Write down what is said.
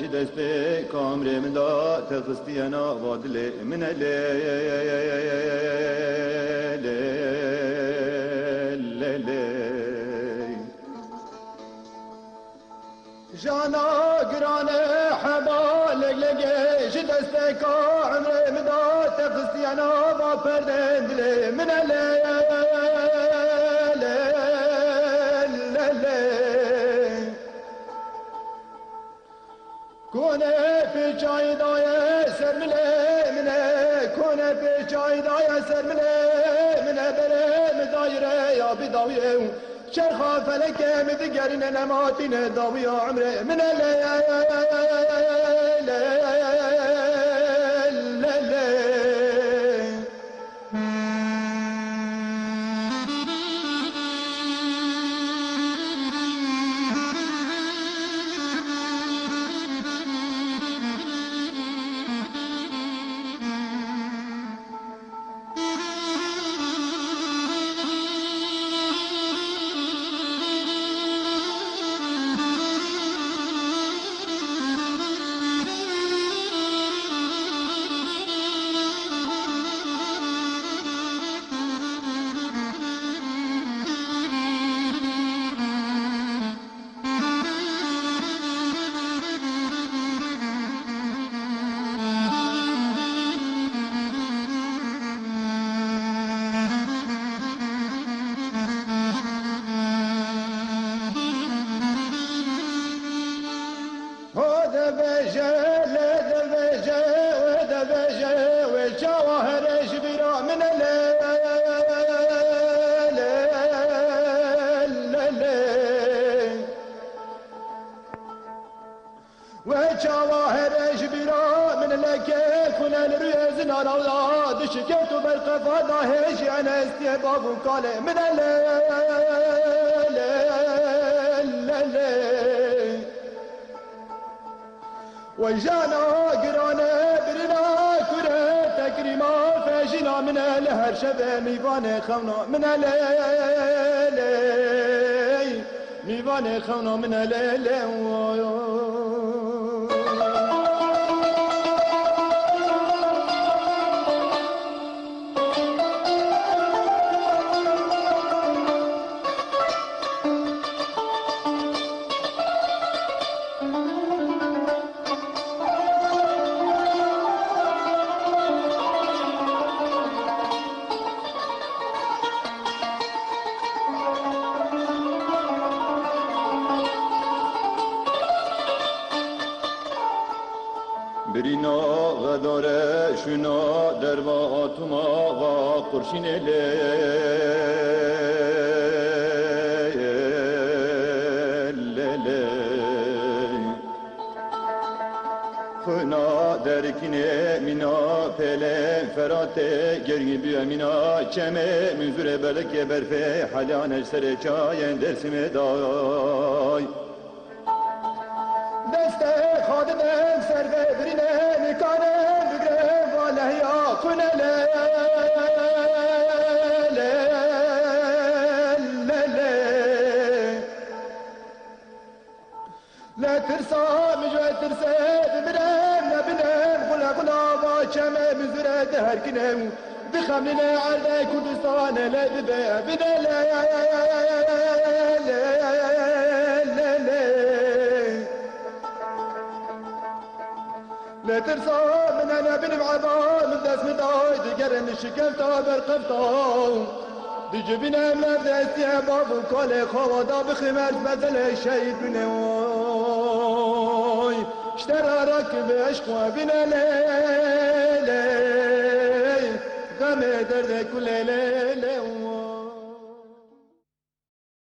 دست کامر من دا تخستینا وادل من جانا گرانه حبال لگه جدست کامر من دا تخستینا و پردندل من کونه پیچای دای سر مله منه کونه پیچای دای سر مله منه بره مدایره یا بداویه چرخا فلکه مدگرین نماتین داوی عمره منه شكيت بالقفا ضاهج انا استيباب وقال من الليل وجانا قرانا برنا كره تكريما فاجنا من الهر شبه ميفان خونا من الليل ميفان خونا من الليل برينا غداره شنا درواتما و قرشين خنا دركنه منا پله فراته گرگی بیا منا چمه منظور بلک برفه حلانش سر چاین درسم دای دسته خادمم سر برینه میکنه بگره واله یا کنه لا ترسى مجوى ترسى بمنام نبنام غلا غلا باكمه بزرة دهر كنام بخملنا عرضة كردستان لا ببا بنا لا لا ترسى من انا بن معبا من داس مداي دقرن الشكفتا برقفتا دجبنا مرد استيباب وكل خوادا بخمر بدل الشهيد بنوي اشترى راكب عشق وبنا ليلي غم درد كل ليلة